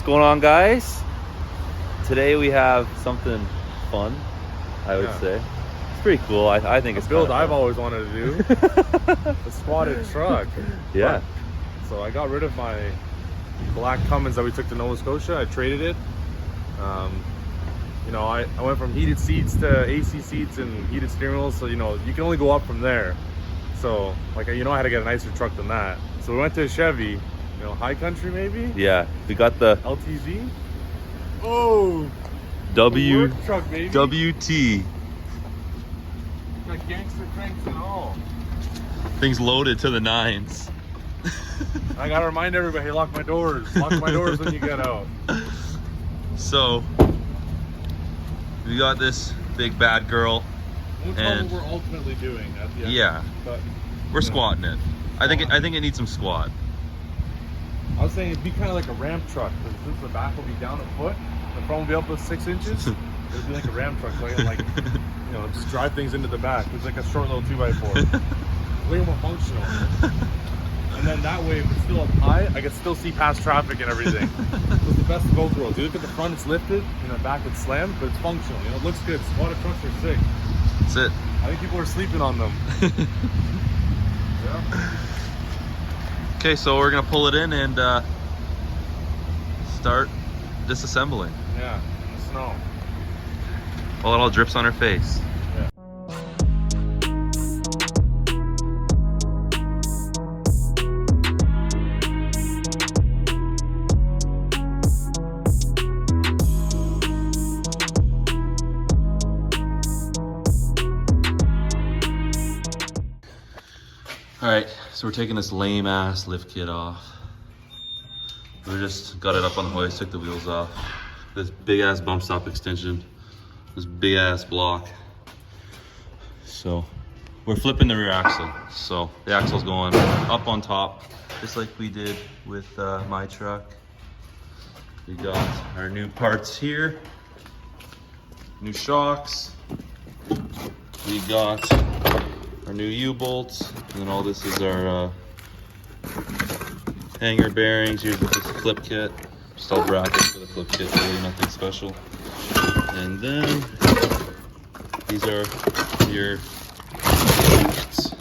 going on, guys? Today we have something fun, I would say. It's pretty cool. I think it's build I've always wanted to do. The squatted truck. Yeah. So I got rid of my black Cummins that we took to Nova Scotia. I traded it. You know, I went from heated seats to AC seats and heated steering wheels. So, you know, you can only go up from there. So, like, you know, I had to get a nicer truck than that. So we went to a Chevy, you know, High Country maybe? Yeah, we got the LTZ. Oh! Work truck, baby. WT. Got gangster cranks and all. Things loaded to the nines. I gotta remind everybody, hey, lock my doors. Lock my doors when you get out. So, we got this big bad girl. We'll tell what we're ultimately doing at the end. Yeah, but we're squatting it. I think it needs some squat. I was saying it'd be kind of like a Ram truck, because since the back will be down a foot, the front will be up to 6 inches. It'd be like a Ram truck, so I can, like, you know, just drive things into the back. It's like a short little 2x4. Way more functional. And then that way, if it's still up high, I can still see past traffic and everything. It's the best of both worlds. You look at the front, it's lifted, and the back, it's slammed, but it's functional. You know, it looks good. Squatted trucks are sick. That's it. I think people are sleeping on them. Yeah. Okay, so we're gonna pull it in and start disassembling. Yeah, in the snow. While it all drips on her face. Yeah. All right, so we're taking this lame ass lift kit off. We just got it up on the hoist, took the wheels off. This big ass bump stop extension, this big ass block. So we're flipping the rear axle. So the axle's going up on top, just like we did with my truck. We got our new parts here, new shocks. We got our new U-bolts, and then all this is our hanger bearings. Here's this flip kit, just all brackets for the flip kit, really nothing special. And then these are your shafts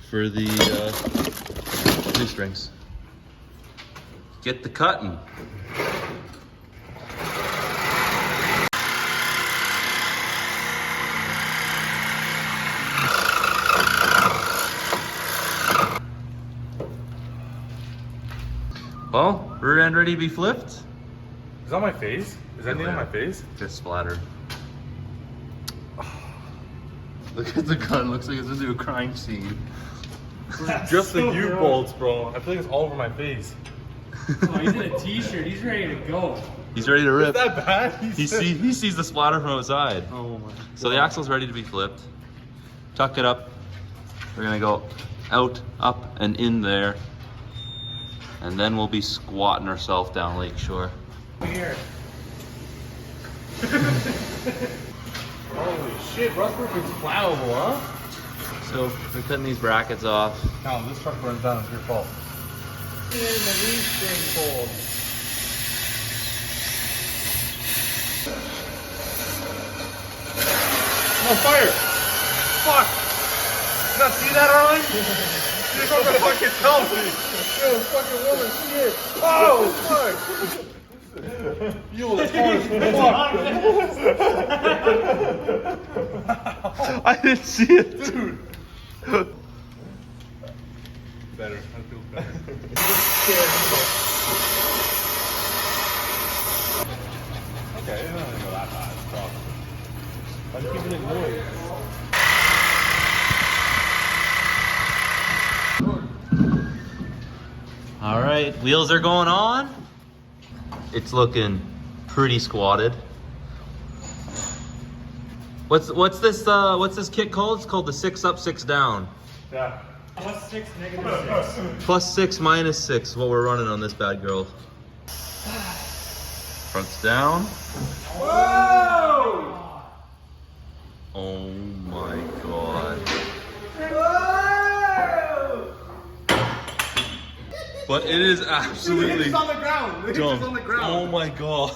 for the new springs. Get the cutting. Well, rear end ready to be flipped. Is that my face? Is that anything on my face? Just splattered. Look at the gun, looks like it's into a crime scene. Just the U-bolts, bro. I feel like it's all over my face. Oh, he's in a t-shirt, he's ready to go. He's ready to rip. Is that bad? He sees the splatter from outside. Oh my. So the axle's ready to be flipped. Tuck it up. We're gonna go out, up, and in there. And then we'll be squatting ourselves down Lakeshore. Here. Holy shit, rustproof is flammable, huh? So we're cutting these brackets off. Callum, this truck burns down, it's your fault. In the leaf string cold. Oh, fire! Fuck! Did you not see that, Arlen? You're gonna fucking tell me! Yo, fucking woman, shit! Oh, fuck! You will fuck! I didn't see it. Dude! Better, I feel better. Okay, it doesn't go that bad, so. I'm keeping it noise. All right, wheels are going on. It's looking pretty squatted. What's this kit called? It's called the 6 up, 6 down. Yeah. +6, -6. +6, -6, what we're running on this bad girl. Front's down. Whoa! Oh my god. Whoa! But it is absolutely It's on the ground. It's dumb. on the ground. Oh my god.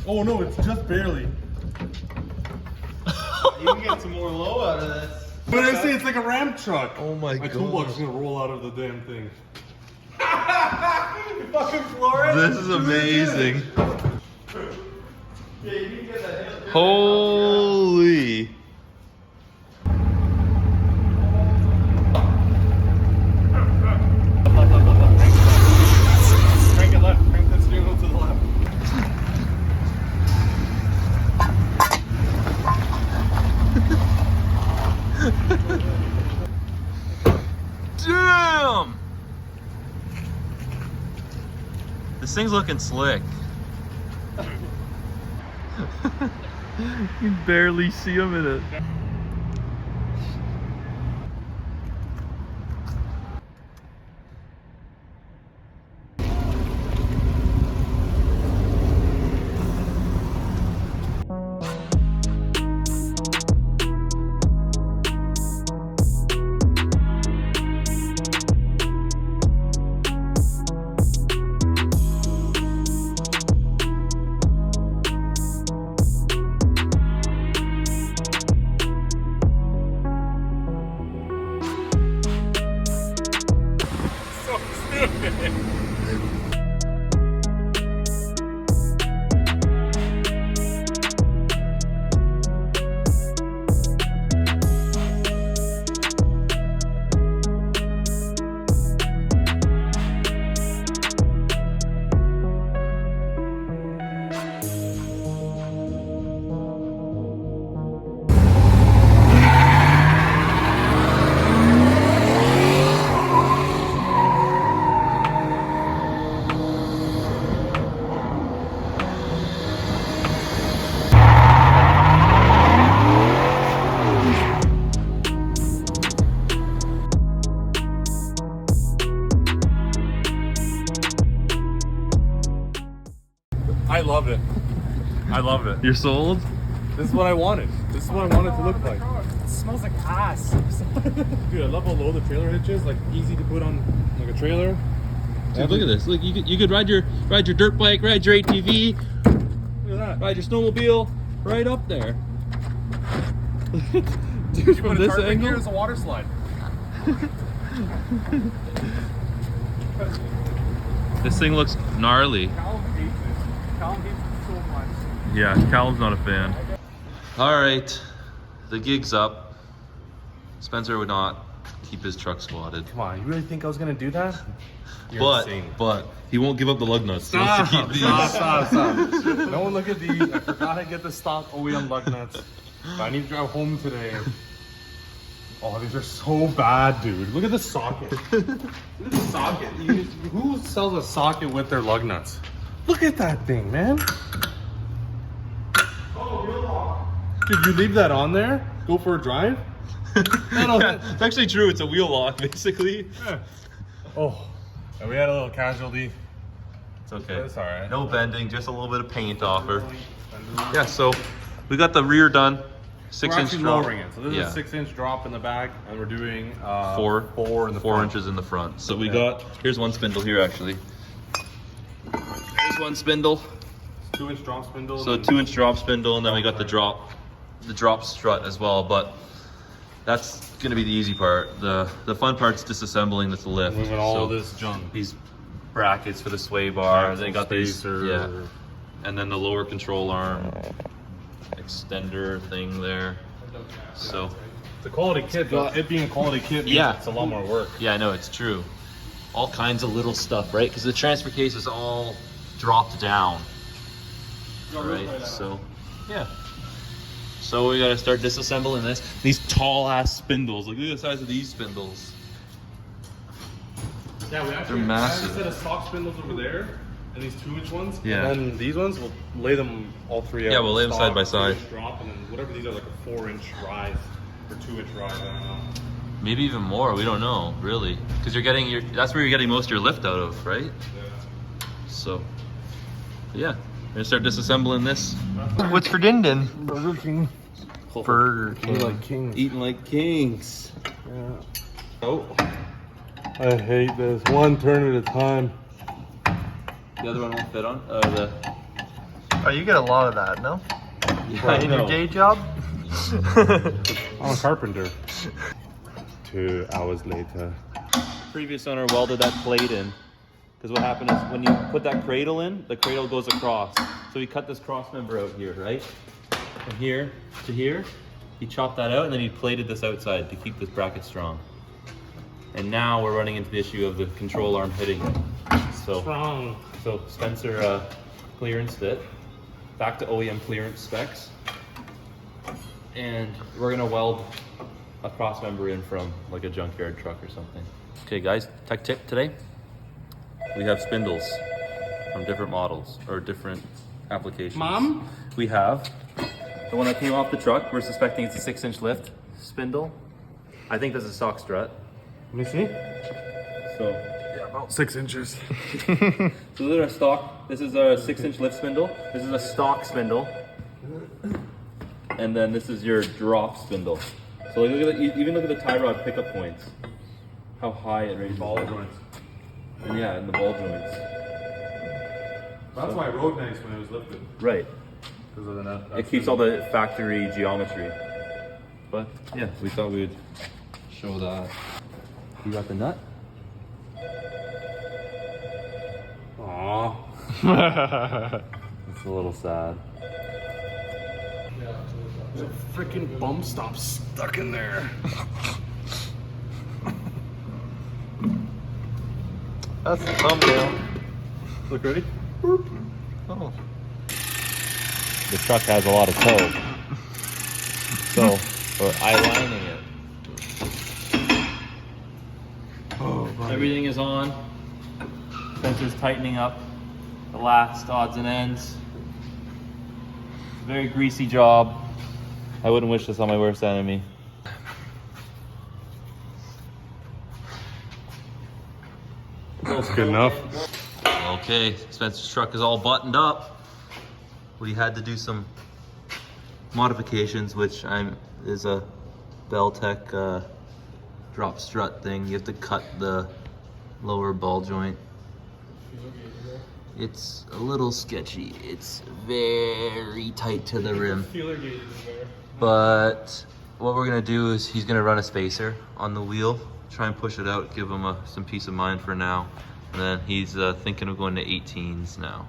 Oh no, it's just barely. You can get some more low out of this. But I say it's like a ramp truck. Oh my My toolbox is gonna roll out of the damn thing. Fucking Flores. This is amazing. Yeah, you can get that hill. Holy. Crank it left. Crank that steering wheel to the left. Damn! This thing's looking slick. You can barely see him in it. I love it. I love it. You're sold? This is what I wanted. This is what I wanted to look like. It smells like ass. Dude, I love how low the trailer hitch is. Like easy to put on like a trailer. Dude, look at this. Look, you could ride your dirt bike, ride your ATV, Look at that. ride your snowmobile right up there. Dude, You from put a this tarp in angle. here, it's a water slide. This thing looks gnarly. Callum hates it. Callum hates it so much. Yeah, Callum's not a fan. All right, the gig's up. Spencer would not keep his truck squatted. Come on, you really think I was gonna do that? You're insane. But he won't give up the lug nuts. He wants to keep these. Stop. No one look at these. I forgot to get the stock OEM lug nuts. But I need to drive home today. Oh, these are so bad, dude. Look at the socket. Look at the socket. Who sells a socket with their lug nuts? Look at that thing, man. Dude, you leave that on there? Go for a drive? Yeah, it's actually true. It's a wheel lock, basically. Yeah. Oh, and we had a little casualty. It's okay. It's all right. No bending, just a little bit of paint offer. Yeah, so we got the rear done. 6 We're inch actually drop. lowering it. So this is a 6-inch drop in the back, and we're doing Four in the front. inches in the front. So we got, here's one spindle here actually. There's one spindle. 2-inch drop spindle. So 2-inch drop spindle, and then we got the drop strut as well. But that's gonna be the easy part. The fun part's disassembling the lift. Moving all So this junk. these brackets for the sway bar. Axle They got these, spacer. yeah, and then the lower control arm extender thing there. So The quality kit, though, it being a quality kit, means Yeah. it's a lot more work. yeah, I know it's true. All kinds of little stuff, right? Because the transfer case is all dropped down. Right. So yeah. So we gotta start disassembling this. These tall ass spindles. Look at the size of these spindles. Yeah, we actually They're massive. have a set of stock spindles over there, and these 2-inch ones. Yeah. And then these ones, we'll lay them all three out. Yeah, we'll lay them Stock, side by side. 2-inch drop, and then whatever these are, like a 4-inch rise or 2-inch rise. I don't know. Maybe even more. We don't know really, because you're getting your. That's where you're getting most of your lift out of, right? Yeah. So yeah, we're gonna start disassembling this. What's for din din? Burger King. Burger We like kings. Eating like kings. Yeah. Oh. I hate this. One turn at a time. The other one won't fit on. The Oh, you get a lot of that, no? yeah, I In your know. day job? I'm a carpenter. 2 hours later. Previous owner welded that plate in because what happened is when you put that cradle in, the cradle goes across. So he cut this cross member out here, right? From here to here. He chopped that out and then he plated this outside to keep this bracket strong. And now we're running into the issue of the control arm hitting it. So Spencer clearanced it back to OEM clearance specs, and we're gonna weld a cross member in from like a junkyard truck or something. Okay guys, tech tip today. We have spindles from different models or different applications. Mom? We have the one that came off the truck. We're suspecting it's a 6-inch lift spindle. I think this is a stock strut. Let me see. So About 6 inches. So these are stock. This is a 6-inch lift spindle. This is a stock spindle. And then this is your drop spindle. So like, look at the, even look at the tie rod pickup points. How high it raises. Ball joints. And yeah, and the ball joints. That's why it rode nice when it was lifted. Right. Because of the net. It keeps all the factory geometry. But yeah, we thought we would show that. You got the nut? Aww. It's a little sad. There's a freaking bump stop stuck in there. That's the thumbnail. Look, ready? Oh. The truck has a lot of toe. So we're eye-lining it. Oh, Everything is on. Spencer's tightening up the last odds and ends. Very greasy job. I wouldn't wish this on my worst enemy. That's good enough. Okay, Spencer's truck is all buttoned up. We had to do some modifications, which is a Beltec drop strut thing. You have to cut the lower ball joint. It's a little sketchy. It's very tight to the rim. Feeler gauge is there. But what we're gonna do is he's gonna run a spacer on the wheel, try and push it out, give him some peace of mind for now. And then he's thinking of going to 18s now.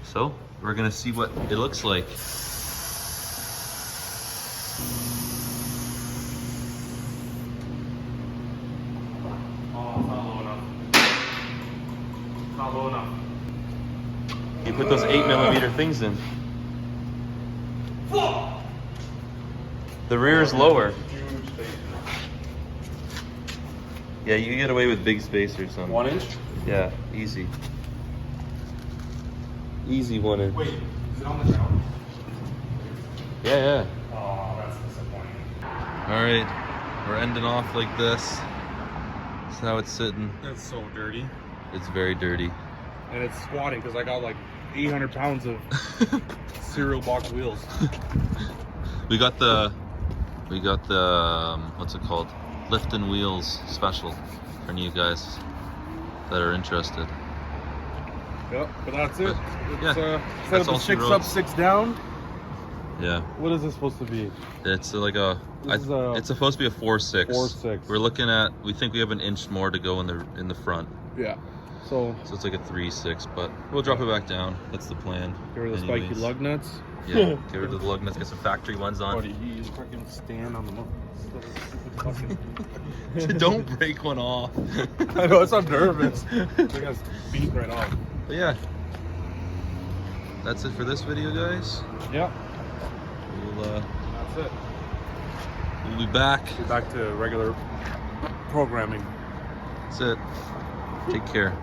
So we're gonna see what it looks like. Oh, it's not low enough. It's not low enough. You put those 8mm things in. The rear is lower. Yeah, you can get away with big spacers on. 1 inch? Yeah, easy. Easy 1 inch. Wait, is it on the ground? Yeah. Oh, that's disappointing. All right, we're ending off like this. That's how it's sitting. That's so dirty. It's very dirty. And it's squatting because I got like 800 pounds of cereal box wheels. We got the what's it called? Lift and wheels special for you guys that are interested. Yep, but that's it. It's, Yeah, instead that's of all the she 6 wrote. up, 6 down, Yeah, what is this supposed to be? it's like a. This is a it's supposed to be a 4.6. 4.6. We're looking at. We think we have an inch more to go in the front, Yeah. So, so it's like a 3.6. But we'll drop it back down. That's the plan. get rid of the spiky anyways. lug nuts. Yeah, get rid of the lug nuts. Get some factory ones on. Buddy, you fucking stand on the motor. Don't break one off. I know, it's I'm nervous. I got beat right off. But yeah, that's it for this video, guys. Yeah, We'll that's it. we'll be back. Back to regular programming. That's it. Take care.